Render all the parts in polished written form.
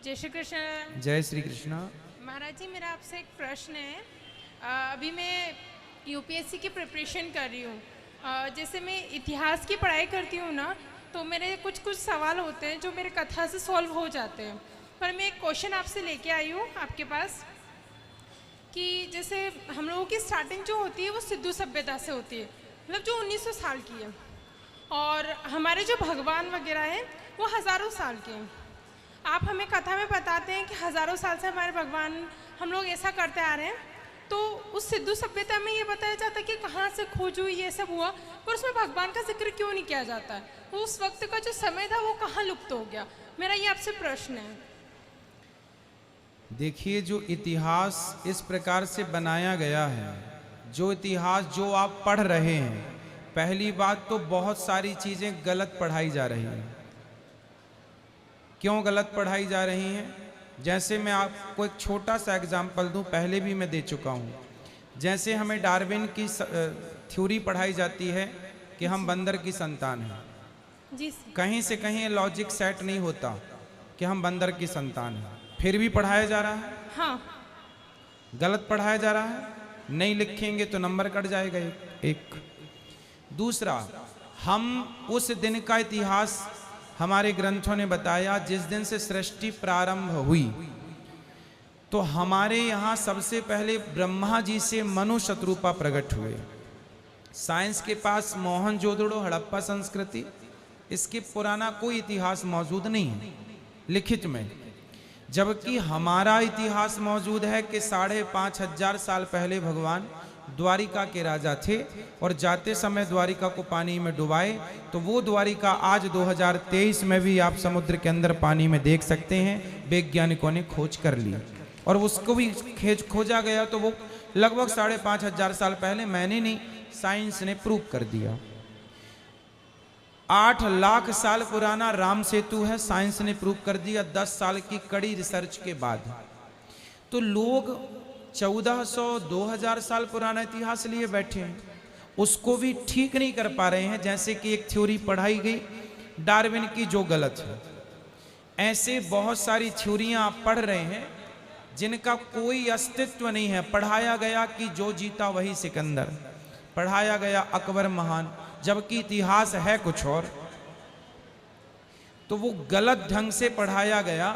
जय श्री कृष्ण। जय श्री कृष्ण। महाराज जी, मेरा आपसे एक प्रश्न है। अभी मैं यूपीएससी की प्रिपरेशन कर रही हूँ। जैसे मैं इतिहास की पढ़ाई करती हूँ ना, तो मेरे कुछ सवाल होते हैं जो मेरे कथा से सॉल्व हो जाते हैं। पर मैं एक क्वेश्चन आपसे लेके आई हूँ आपके पास कि जैसे हम लोगों की स्टार्टिंग जो होती है वो सिद्धू सभ्यता से होती है, मतलब जो 1900 साल की है, और हमारे जो भगवान वगैरह हैं वो हज़ारों साल के हैं। आप हमें कथा में बताते हैं कि हज़ारों साल से हमारे भगवान, हम लोग ऐसा करते आ रहे हैं। तो उस सिद्धू सभ्यता में ये बताया जाता है कि कहाँ से खोज हुई, ये सब हुआ, पर उसमें भगवान का जिक्र क्यों नहीं किया जाता है? तो उस वक्त का जो समय था वो कहाँ लुप्त हो गया? मेरा ये आपसे प्रश्न है। देखिए, जो इतिहास इस प्रकार से बनाया गया है, जो इतिहास जो आप पढ़ रहे हैं, पहली बात तो बहुत सारी चीज़ें गलत पढ़ाई जा रही हैं। क्यों गलत पढ़ाई जा रही हैं? जैसे मैं आपको एक छोटा सा एग्जाम्पल दूं, पहले भी मैं दे चुका हूं। जैसे हमें डार्विन की थ्योरी पढ़ाई जाती है कि हम बंदर की संतान हैं। जी। कहीं से कहीं लॉजिक सेट नहीं होता कि हम बंदर की संतान हैं, फिर भी पढ़ाया जा रहा है। हाँ, गलत पढ़ाया जा रहा है। नहीं लिखेंगे तो नंबर कट जाएगा एक। दूसरा, हम उस दिन का इतिहास हमारे ग्रंथों ने बताया जिस दिन से सृष्टि प्रारंभ हुई, तो हमारे यहाँ सबसे पहले ब्रह्मा जी से मनु शत्रुपा प्रकट हुए। साइंस के पास मोहनजोदड़ो, हड़प्पा संस्कृति, इसके पुराना कोई इतिहास मौजूद नहीं है लिखित में, जबकि हमारा इतिहास मौजूद है कि 5,500 साल पहले भगवान द्वारिका के राजा थे और जाते समय द्वारिका को पानी में डुबाए। तो वो द्वारिका आज 2023 में भी आप समुद्र के अंदर पानी में देख सकते हैं। वैज्ञानिकों ने खोज कर ली और उसको भी खोजा गया, तो वो लगभग 5,500 साल पहले, मैंने नहीं, साइंस ने प्रूव कर दिया। 8 लाख साल पुराना राम सेतु है, साइंस ने प्रूव कर दिया 10 साल की कड़ी रिसर्च के बाद। तो लोग 1400-2000 साल पुराना इतिहास लिए बैठे हैं, उसको भी ठीक नहीं कर पा रहे हैं। जैसे कि एक थ्योरी पढ़ाई गई डार्विन की जो गलत है, ऐसे बहुत सारी थ्योरियां आप पढ़ रहे हैं जिनका कोई अस्तित्व नहीं है। पढ़ाया गया कि जो जीता वही सिकंदर, पढ़ाया गया अकबर महान, जबकि इतिहास है कुछ और। तो वो गलत ढंग से पढ़ाया गया,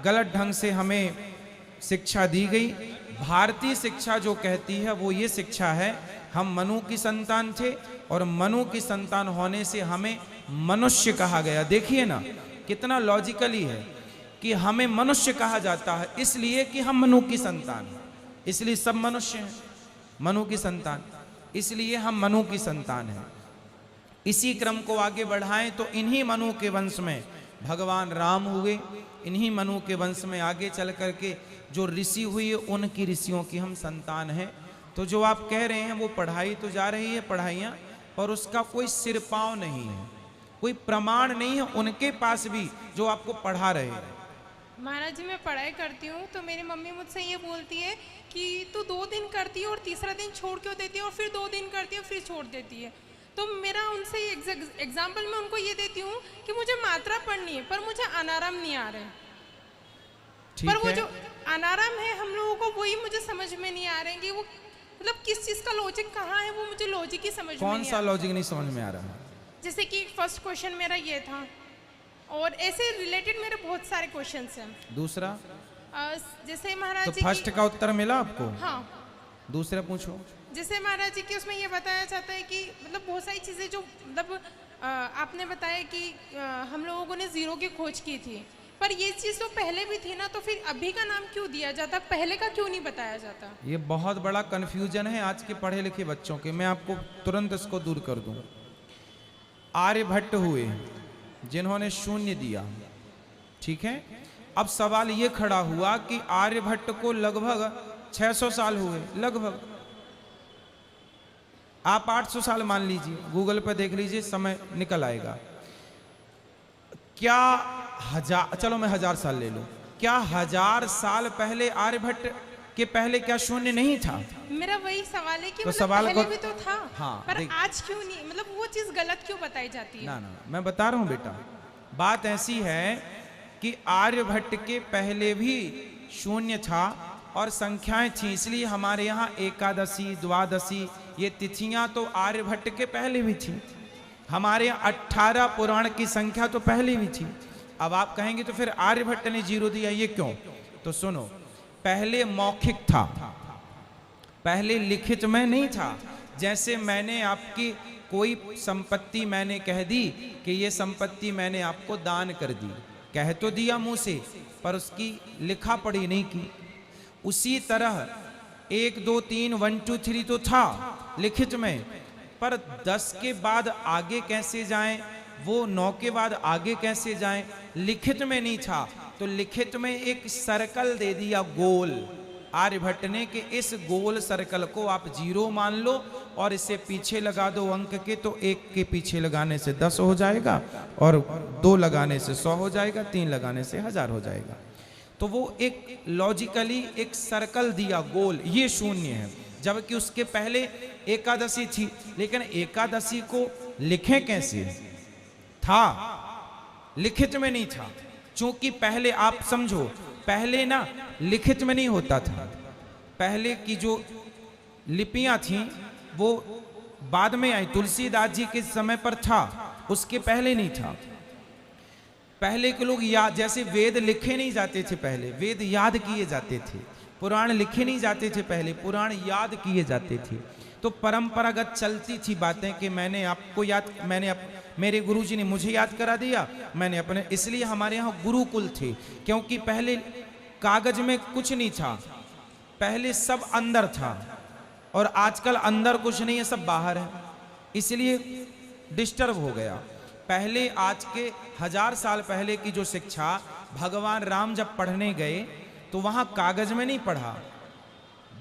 गलत ढंग से हमें शिक्षा दी गई। भारतीय शिक्षा जो कहती है वो ये शिक्षा है, हम मनु की संतान थे और मनु की संतान होने से हमें मनुष्य कहा गया। देखिए ना कितना लॉजिकली है कि हमें मनुष्य कहा जाता है इसलिए कि हम मनु की संतान हैं, इसलिए सब मनुष्य हैं। मनु की संतान, इसलिए हम मनु की संतान हैं। इसी क्रम को आगे बढ़ाएं तो इन्हीं मनु के वंश में भगवान राम हुए, इन्हीं मनु के वंश में आगे चल करके जो ऋषि हुई, उनकी ऋषियों की हम संतान हैं। तो जो आप कह रहे हैं वो पढ़ाई तो जा रही है पढ़ाइयाँ, और उसका कोई सिर पाँव नहीं है, कोई प्रमाण नहीं है उनके पास भी जो आपको पढ़ा रहे हैं। महाराज जी, मैं पढ़ाई करती हूँ तो मेरी मम्मी मुझसे ये बोलती है कि तू 2 दिन करती है और तीसरा दिन छोड़ क्यों देती है, और फिर 2 दिन करती है फिर छोड़ देती है। तो मेरा उनसे एग्जाम्पल मैं उनको ये देती हूँ कि मुझे मात्रा पढ़नी है पर मुझे अनाराम नहीं आ रहे हैं। पर वो जो अनाराम है हम लोगों को, वही मुझे समझ में नहीं आ रहे हैं कि वो मतलब किस चीज का लॉजिक कहाँ है, वो मुझे लॉजिक ही समझ में नहीं आ रहा। कौन सा लॉजिक नहीं समझ में आ रहा है? जैसे कि फर्स्ट क्वेश्चन मेरा ये था, और ऐसे रिलेटेड मेरे बहुत सारे क्वेश्चंस हैं। दूसरा जैसे महाराज तो जी फर्स्ट का उत्तर मिला आपको? हाँ। दूसरा पूछो। जैसे महाराज जी की उसमें ये बताया जाता है कि मतलब बहुत सारी चीज़ें जो मतलब आपने बताया कि हम लोगों ने जीरो की खोज की थी, पर ये चीज़ तो पहले भी थी ना, तो फिर अभी का नाम क्यों दिया जाता, पहले का क्यों नहीं बताया जाता? ये बहुत बड़ा कंफ्यूजन है आज के पढ़े लिखे बच्चों के। मैं आपको तुरंत इसको दूर कर दूं। आर्यभट्ट हुए जिन्होंने शून्य दिया, ठीक है। अब सवाल ये खड़ा हुआ कि आर्यभट्ट को लगभग 600 साल हुए, लगभग। आप 800 साल मान लीजिए, गूगल पर देख लीजिए, समय निकल आएगा। क्या चलो मैं 1000 साल ले लूं, क्या 1000 साल पहले आर्यभट्ट के पहले क्या शून्य नहीं था? मेरा वही सवाल है कि तो मतलब सवाल पहले को भी तो था। हाँ, पर आज क्यों नहीं, मतलब वो चीज गलत क्यों बताई जाती है? ना मैं बता रहा हूं बेटा, बात ऐसी है कि आर्यभट्ट के पहले भी शून्य था और संख्याएं थी, इसलिए हमारे यहाँ एकादशी द्वादशी ये तिथियां तो आर्यभट्ट के पहले भी थी। हमारे यहाँ 18 पुराण की संख्या तो पहले भी थी। अब आप कहेंगे तो फिर आर्यभट्ट ने 0 दिया, ये क्यों? तो सुनो, पहले मौखिक था, पहले लिखित में नहीं था। जैसे मैंने आपकी कोई संपत्ति मैंने कह दी कि ये संपत्ति मैंने आपको दान कर दी, कह तो दिया मुंह से, पर उसकी लिखा पढ़ी नहीं की। उसी तरह 1 2 3 1 2 3 तो था लिखित में, पर 10 के बाद आगे कैसे जाएं, वो 9 के बाद आगे कैसे जाएं, लिखित में नहीं था। तो लिखित में एक सर्कल दे दिया गोल आर्यभट्ट ने कि इस गोल सर्कल को आप 0 मान लो और इसे पीछे लगा दो अंक के, तो 1 के पीछे लगाने से 10 हो जाएगा और 2 लगाने से 100 हो जाएगा, 3 लगाने से 1000 हो जाएगा। तो वो एक लॉजिकली एक सर्कल दिया गोल, ये शून्य है। जबकि उसके पहले एकादशी थी, लेकिन एकादशी को लिखें कैसे? था, लिखित में नहीं था। क्योंकि पहले आप समझो, पहले ना लिखित में नहीं होता था, पहले की जो लिपियां थी वो बाद में आई, तुलसीदास जी के समय पर था, उसके पहले नहीं था। पहले के लोग याद, जैसे वेद लिखे नहीं जाते थे पहले, वेद याद किए जाते थे। पुराण लिखे नहीं जाते थे पहले, पुराण याद किए जाते थे। तो परंपरागत चलती थी बातें कि मैंने आपको याद, मेरे गुरुजी ने मुझे याद करा दिया, मैंने अपने, इसलिए हमारे यहाँ गुरुकुल थे। क्योंकि पहले कागज में कुछ नहीं था, पहले सब अंदर था, और आजकल अंदर कुछ नहीं है, सब बाहर है, इसलिए डिस्टर्ब हो गया। पहले आज के 1000 साल पहले की जो शिक्षा भगवान राम जब पढ़ने गए तो वहां कागज में नहीं पढ़ा,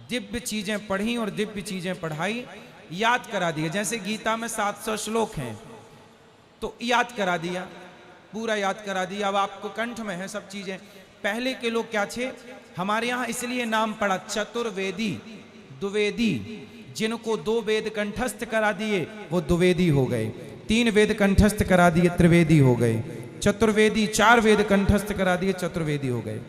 दिव्य चीजें पढ़ी और दिव्य चीजें पढ़ाई, याद करा दिया। जैसे गीता में 700 श्लोक हैं तो याद करा दिया, पूरा याद करा दिया, अब आपको कंठ में है सब चीजें। पहले के लोग क्या थे, हमारे यहाँ इसलिए नाम पड़ा चतुर्वेदी, द्विवेदी, जिनको 2 वेद कंठस्थ करा दिए वो द्विवेदी हो गए, 3 वेद कंठस्थ करा दिए त्रिवेदी हो गए, चतुर्वेदी 4 वेद कंठस्थ करा दिए चतुर्वेदी हो गए।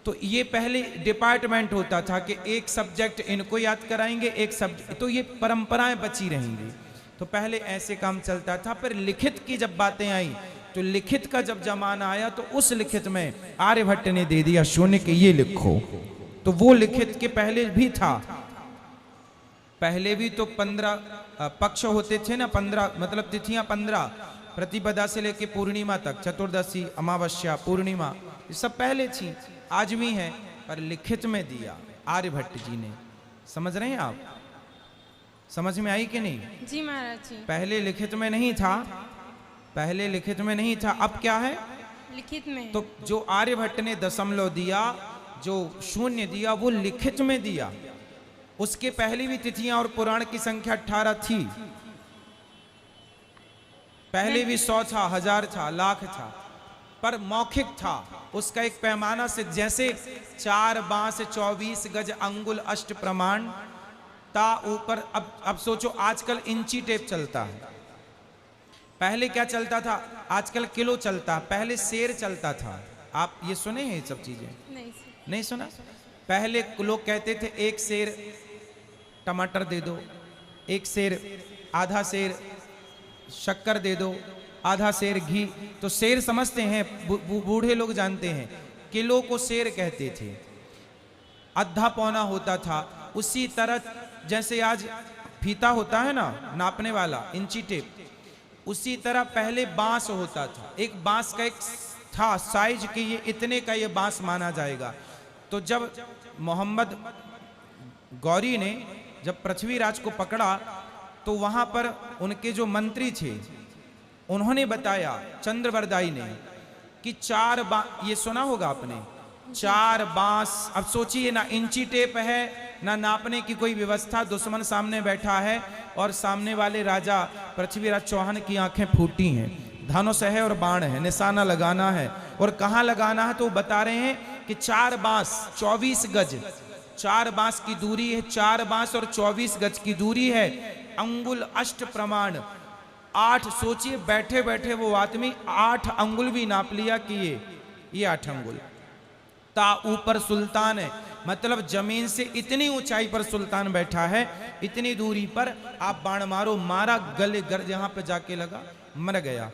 तो ये पहले डिपार्टमेंट होता था कि एक सब्जेक्ट इनको याद कराएंगे, एक सब्जेक्ट, तो ये परंपराएं बची रहेंगी। तो पहले ऐसे काम चलता था। फिर लिखित की जब बातें आई तो लिखित का जब जमाना आया तो उस लिखित में आर्यभट्ट ने दे दिया शून्य के ये लिखो। तो वो लिखित के पहले भी था, पहले भी तो 15 पक्ष होते थे ना, 15 मतलब तिथियां 15, प्रतिपदा से लेके पूर्णिमा तक, चतुर्दशी अमावस्या पूर्णिमा ये सब पहले थी, आज भी है, पर लिखित में दिया आर्यभट्ट जी ने। समझ रहे हैं आप? समझ में आई कि नहीं? जी महाराज जी। पहले लिखित में नहीं था, पहले लिखित में नहीं था, अब क्या है? लिखित में। तो जो आर्यभट्ट ने दशमलव दिया, जो शून्य दिया, वो लिखित में दिया। उसके पहले भी तिथियां और पुराण की संख्या 18 थी, पहले भी 100 था, 1000 था, लाख था, पर मौखिक था। उसका एक पैमाना से, जैसे 4 बांस 24 गज अंगुल अष्ट प्रमाण ता ऊपर। अब सोचो, आजकल इंची टेप चलता है, पहले क्या चलता था? आजकल किलो चलता, पहले सेर चलता था। आप ये सुने हैं ये सब चीजें? नहीं सुना? पहले लोग कहते थे 1 सेर टमाटर दे दो, 1 सेर, आधा सेर शक्कर दे दो, आधा सेर घी। तो सेर समझते हैं, बूढ़े लोग जानते हैं, किलो को सेर कहते थे, आधा पौना होता था। उसी तरह जैसे आज फीता होता है ना नापने वाला, इंची टेप, उसी तरह पहले बांस होता था। एक बांस का एक था साइज कि ये इतने का ये बांस माना जाएगा। तो जब मोहम्मद गौरी ने जब पृथ्वीराज को पकड़ा तो वहां पर उनके जो मंत्री थे उन्होंने बताया, चंद्रवरदाई ने, कि 4 बांस, ये सुना होगा आपने, 4 बांस। अब सोचिए ना, इंची टेप है ना, नापने की कोई व्यवस्था, दुश्मन सामने बैठा है और सामने वाले राजा पृथ्वीराज चौहान की आंखें फूटी हैं, धनुष है और बाण है, निशाना लगाना है, और कहाँ लगाना है तो बता रहे हैं कि 4 बांस 24 गज, 4 बांस की दूरी है, 4 बांस और 24 गज की दूरी है, अंगुल अष्ट प्रमाण 8। सोचिए बैठे बैठे वो आदमी 8 अंगुल भी नाप लिया कि ये ये 8 अंगुल। ता ऊपर सुल्तान है, मतलब जमीन से इतनी ऊंचाई पर सुल्तान बैठा है, इतनी दूरी पर आप बाण मारो, मारा, गले गर्द यहां पे जाके लगा, मर गया।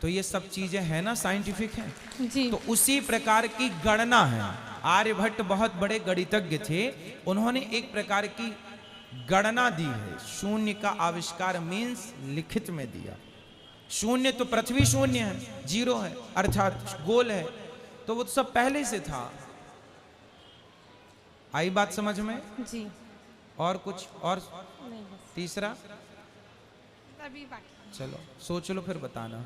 तो ये सब चीजें हैं ना, साइंटिफिक हैं। जी तो उसी प्रकार की गणना है। आर्यभट्ट बहुत बड़े गणितज्ञ थे, उन्होंने एक प्रकार की गणना दी है। शून्य का आविष्कार मीन्स लिखित में दिया। शून्य तो पृथ्वी शून्य है, जीरो है, अर्थात गोल है, तो वो सब पहले से था। आई बात समझ में? जी और कुछ और नहीं बस तीसरा? अभी बाकी। चलो सोच लो फिर बताना।